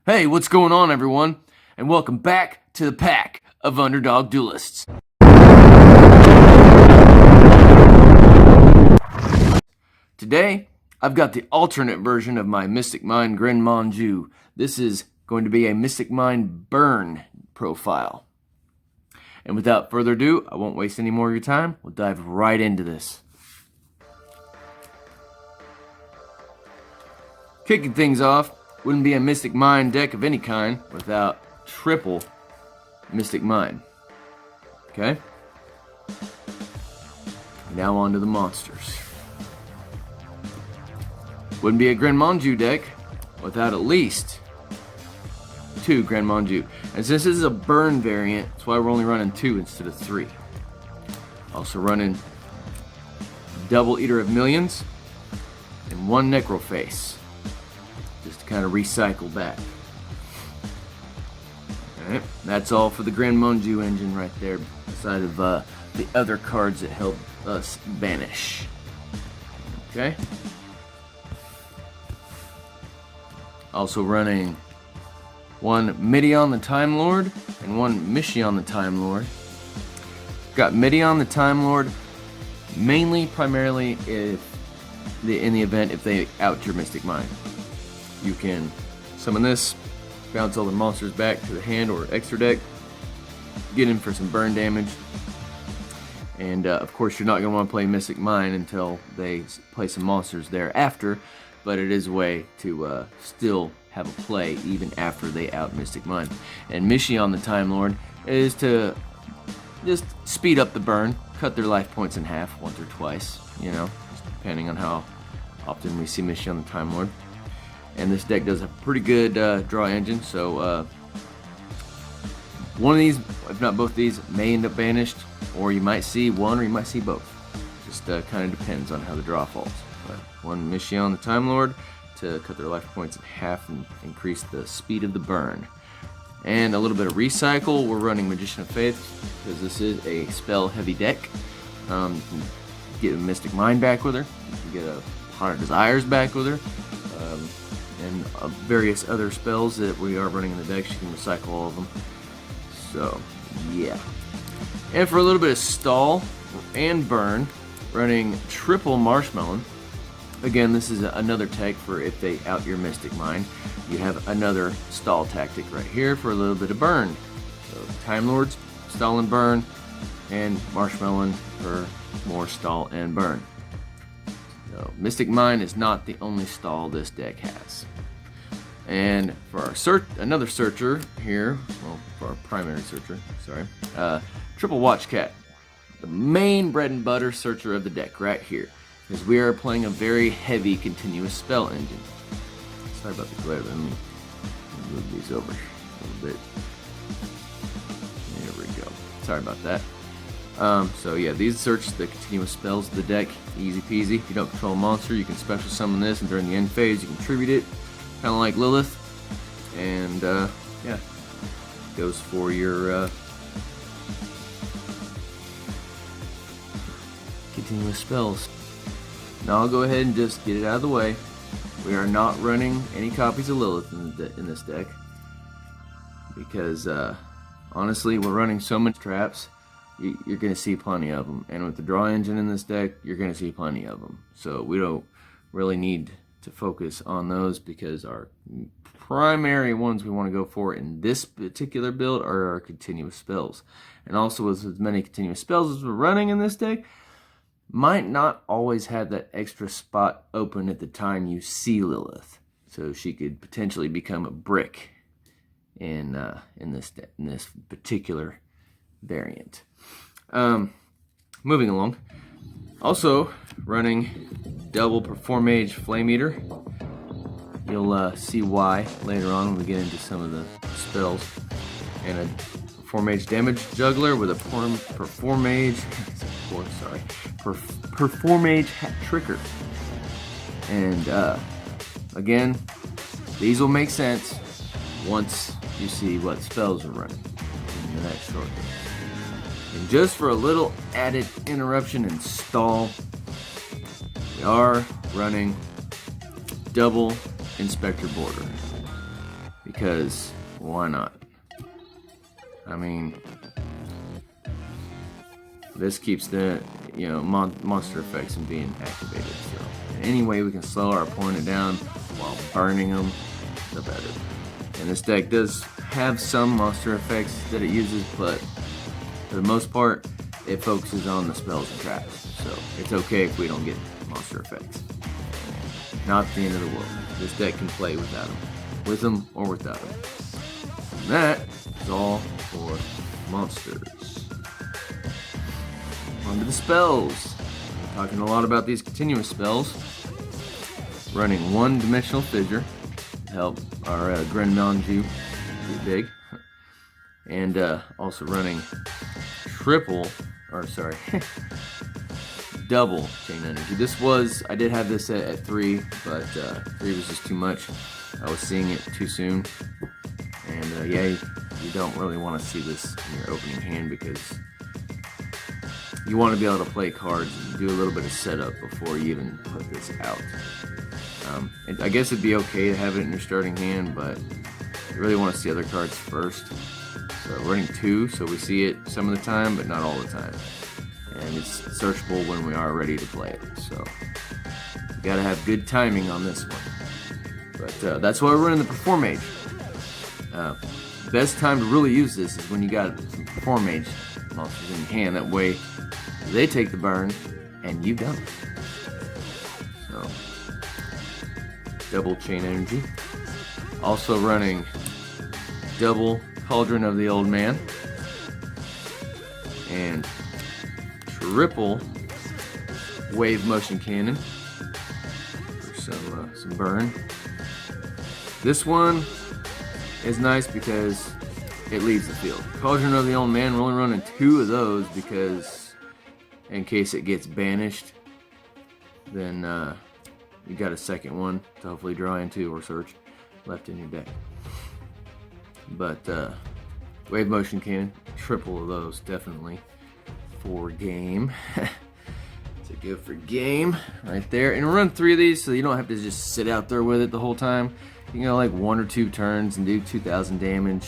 Hey, what's going on, everyone? And welcome back to the pack of Underdog Duelists. Today, I've got the alternate version of my Mystic Mind Gren Maju. This is going to be a Mystic Mind burn profile. And without further ado, I won't waste any more of your time. We'll dive right into this. Kicking things off, wouldn't be a Mystic Mind deck of any kind without triple Mystic Mind. Okay? Now on to the monsters. Wouldn't be a Gren Maju deck without at least 2 Gren Maju. And since this is a burn variant, that's why we're only running 2 instead of 3. Also running double Eater of Millions and 1 Necroface. Just to kind of recycle back. Alright, that's all for the Gren Maju engine right there, aside of the other cards that help us banish. Okay? Also running 1 Midion the Time Lord and 1 Mishion the Time Lord. Got Midion the Time Lord primarily in the event if they out your Mystic Mind. You can summon this, bounce all the monsters back to the hand or extra deck, get in for some burn damage, and of course you're not going to want to play Mystic Mind until they play some monsters thereafter, but it is a way to still have a play even after they out Mystic Mind. And Mishion the Time Lord is to just speed up the burn, cut their life points in half once or twice, you know, just depending on how often we see Mishion the Time Lord. And this deck does have a pretty good draw engine, so one of these, if not both of these, may end up banished, or you might see one or you might see both. Just kind of depends on how the draw falls. But 1 Mishion the Time Lord to cut their life points in half and increase the speed of the burn. And a little bit of recycle, we're running Magician of Faith, because this is a spell-heavy deck. You can get a Mystic Mind back with her, you can get a Pot of Desires back with her, and various other spells that we are running in the deck. You can recycle all of them. So, yeah. And for a little bit of stall and burn, running triple Marshmallow. Again, this is another tech for if they out your Mystic Mind. You have another stall tactic right here for a little bit of burn. So, Time Lords, stall and burn, and Marshmallow for more stall and burn. So, Mystic Mind is not the only stall this deck has. And for our another searcher here, well, for our primary searcher, sorry, Triple Watch Cat, the main bread and butter searcher of the deck right here, because we are playing a very heavy continuous spell engine. Sorry about the glare, let me move these over a little bit. There we go. Sorry about that. So yeah, these search the continuous spells of the deck, easy peasy. If you don't control a monster, you can special summon this, and during the end phase, you can tribute it, kind of like Lilith. And yeah, goes for your continuous spells. Now I'll go ahead and just get it out of the way. We are not running any copies of Lilith in this deck, because honestly, we're running so much traps. You're going to see plenty of them, and with the draw engine in this deck, you're going to see plenty of them. So we don't really need to focus on those, because our primary ones we want to go for in this particular build are our continuous spells. And also, with as many continuous spells as we're running in this deck, might not always have that extra spot open at the time you see Lilith, so she could potentially become a brick in this particular variant. Moving along, also running double Perform Mage Flame Eater. You'll see why later on when we get into some of the spells. And a Perform Mage Damage Juggler with a Perform Mage Hat Tricker. And again, these will make sense once you see what spells are running in the next short. And just for a little added interruption and stall, are running double Inspector Border. because why not? I mean, this keeps the monster effects from being activated. So any way we can slow our opponent down while burning them, the better. And this deck does have some monster effects that it uses, but for the most part, it focuses on the spells and traps. So it's okay if we don't get monster effects. Not the end of the world. This deck can play without them. With them or without them. And that is all for monsters. On to the spells. We're talking a lot about these continuous spells. Running one-dimensional fissure to help our Gren Maju get big. And also running double chain energy. I did have this at 3, but 3 was just too much. I was seeing it too soon. And yeah, you don't really want to see this in your opening hand because you want to be able to play cards and do a little bit of setup before you even put this out. I guess it'd be okay to have it in your starting hand, but you really want to see other cards first. So running 2, so we see it some of the time, but not all the time. And it's searchable when we are ready to play it. So you gotta have good timing on this one. But that's why we're running the Perform Mage. Best time to really use this is when you got some Perform Mage monsters in your hand. That way they take the burn and you don't. So double chain energy. Also running double Cauldron of the Old Man and triple wave motion cannon for some burn. This one is nice because it leaves the field. Cauldron of the Old Man, we're only running 2 of those because in case it gets banished, then you got a second one to hopefully draw into or search left in your deck. But wave motion cannon, triple of those definitely for game. To go for game right there, and run 3 of these so you don't have to just sit out there with it the whole time. You can go like 1 or 2 turns and do 2,000 damage,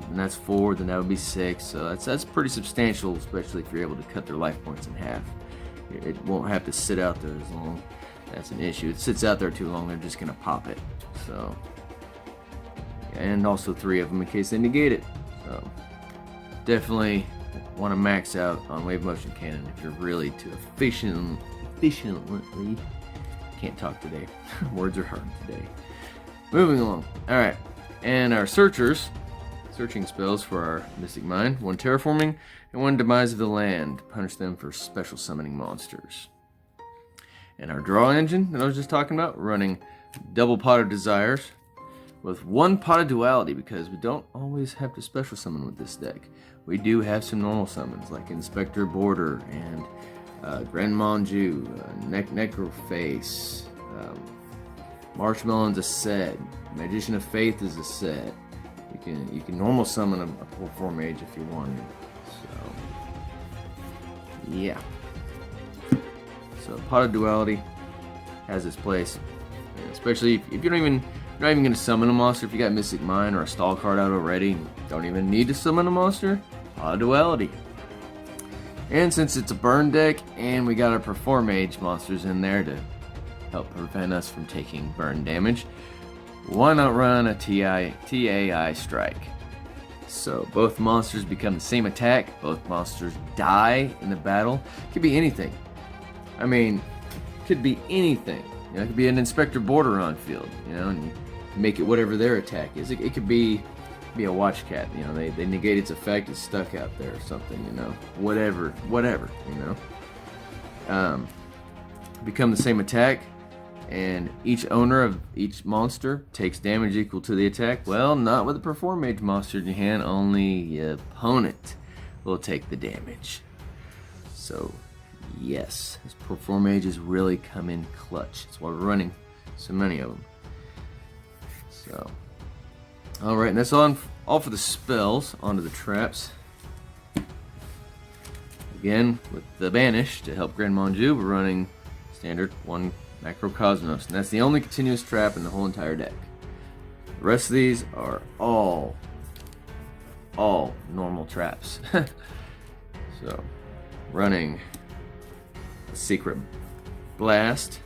and that's 4. Then that would be 6. So that's pretty substantial, especially if you're able to cut their life points in half. It won't have to sit out there as long. That's an issue. It sits out there too long, they're just gonna pop it. So. And also 3 of them in case they negate it. So definitely want to max out on wave motion cannon if you're really too efficiently can't talk today. Words are hard today. Moving along. Alright. And our searching spells for our Mystic Mine. 1 terraforming and 1 demise of the land. Punish them for special summoning monsters. And our draw engine that I was just talking about, running double pot of desires with 1 pot of duality, because we don't always have to special summon with this deck. We do have some normal summons like Inspector Border and Gren Maju, Necroface, Marshmallow's a set, Magician of Faith is a set. You can normal summon a Perform Mage if you wanted. So yeah. So pot of duality has its place, especially if you don't even. You're not even going to summon a monster if you got Mystic Mine or a stall card out already. Don't even need to summon a monster. Pot of duality. And since it's a burn deck and we got our Perform Mage monsters in there to help prevent us from taking burn damage, why not run a TAI strike? So both monsters become the same attack. Both monsters die in the battle. Could be anything. I mean, could be anything. You know, it could be an Inspector Border on field, and you make it whatever their attack is. It could be a Watch Cat, they negate its effect, it's stuck out there or something, whatever, become the same attack, and each owner of each monster takes damage equal to the attack. Well, not with a Perform Mage monster in your hand, only your opponent will take the damage. So yes, his Perform Mages really come in clutch. That's why we're running so many of them. So, alright, and that's all for the spells. Onto the traps. Again, with the Banish to help Gren Maju, we're running standard 1 Macrocosmos, and that's the only continuous trap in the whole entire deck. The rest of these are all normal traps. So, running a secret blast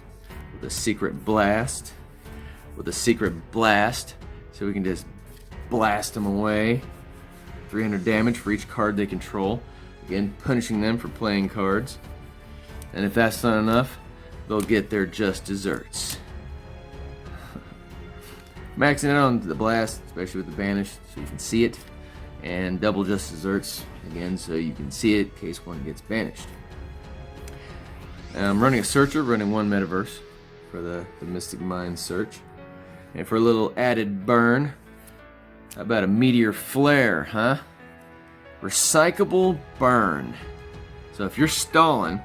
with a secret blast with a secret blast, so we can just blast them away. 300 damage for each card they control. Again, punishing them for playing cards. And if that's not enough, they'll get their just desserts. Maxing out on the blast, especially with the banish, so you can see it. And double just desserts, again, so you can see it in case one gets banished. I'm running a searcher, running one metaverse for the Mystic Mind search. And for a little added burn, how about a meteor flare, huh? Recyclable burn. So if you're stalling,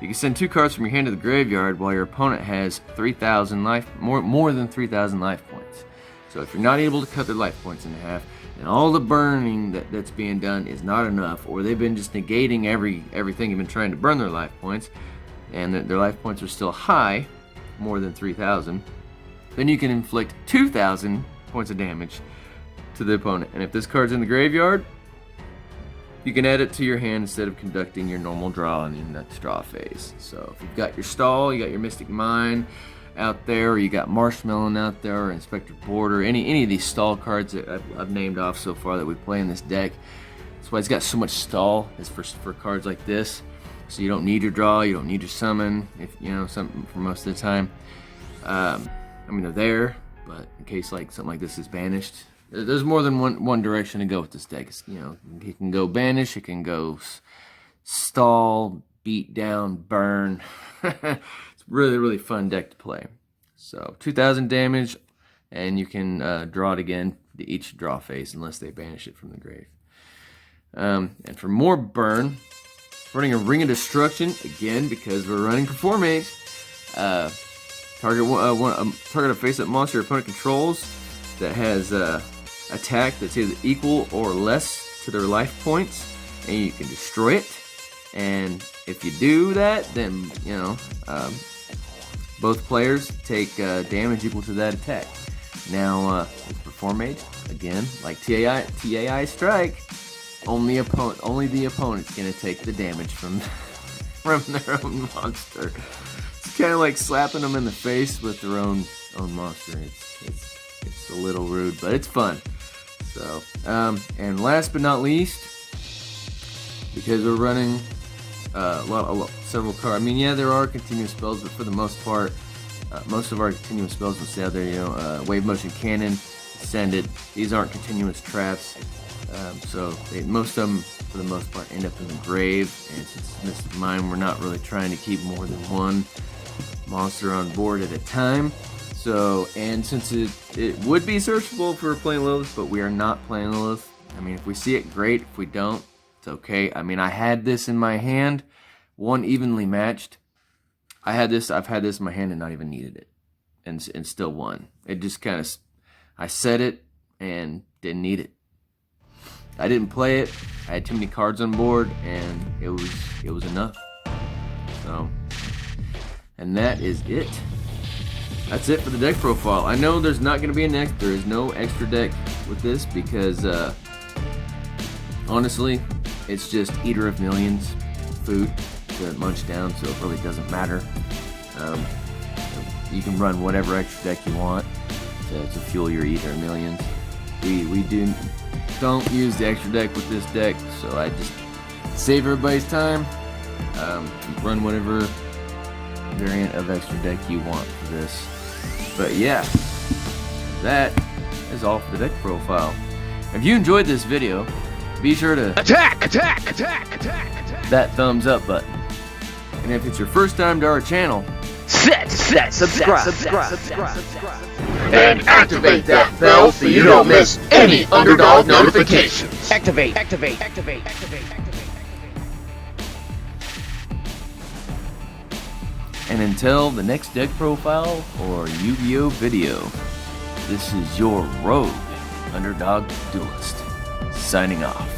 you can send 2 cards from your hand to the graveyard while your opponent has 3,000 life, more than 3,000 life points. So if you're not able to cut their life points in half, and all the burning that's being done is not enough, or they've been just negating everything you've been trying to burn their life points, and their life points are still high, more than 3,000, then you can inflict 2,000 points of damage to the opponent. And if this card's in the graveyard, you can add it to your hand instead of conducting your normal draw in the next draw phase. So if you've got your stall, you got your Mystic Mine out there, or you got Marshmallow out there, or Inspector Border, any of these stall cards that I've named off so far that we play in this deck. That's why it's got so much stall, is for cards like this. So you don't need your draw, you don't need your summon, if you know, something for most of the time. I mean, they're there, but in case like something like this is banished, there's more than one direction to go with this deck. You know, it can go banish, it can go stall, beat down, burn. It's really fun deck to play. So 2,000 damage, and you can draw it again to each draw phase unless they banish it from the grave. And for more burn, running a Ring of Destruction again because we're running Performate. Target a face-up monster your opponent controls that has attack that's either equal or less to their life points, and you can destroy it. And if you do that, then you know both players take damage equal to that attack. Now, with Performate, again, like TAI Strike, only the opponent's gonna take the damage from their own monster. It's kind of like slapping them in the face with their own monster. It's a little rude, but it's fun. So, and last but not least, because we're running several cards. I mean, yeah, there are continuous spells, but for the most part, most of our continuous spells will stay out there. You know, Wave Motion Cannon, Ascended. These aren't continuous traps, so most of them, for the most part, end up in the grave. And since it's Mystic Mine, we're not really trying to keep more than one monster on board at a time. So, and since it would be searchable if we were playing Lilith, but we are not playing Lilith. I mean, if we see it, great. If we don't, it's okay. I mean, I had this in my hand, one evenly matched. I've had this in my hand and not even needed it, and still won. It just kind of, I set it and didn't need it. I didn't play it. I had too many cards on board, and it was enough. So, and that is it. That's it for the deck profile. I know there's not going to be there is no extra deck with this because, honestly, it's just Eater of Millions food to munch down, so it really doesn't matter. You can run whatever extra deck you want to fuel your Eater of Millions. We don't use the extra deck with this deck, so I just save everybody's time. Run whatever variant of extra deck you want for this. But yeah, that is all for the deck profile. If you enjoyed this video, be sure to attack that thumbs up button. And if it's your first time to our channel, subscribe. And activate that bell so you don't miss any Underdog notifications. Activate. And until the next deck profile or Yu-Gi-Oh video, this is your rogue Underdog Duelist signing off.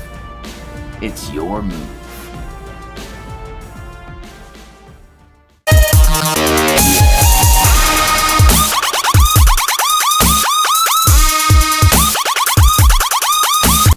It's your move.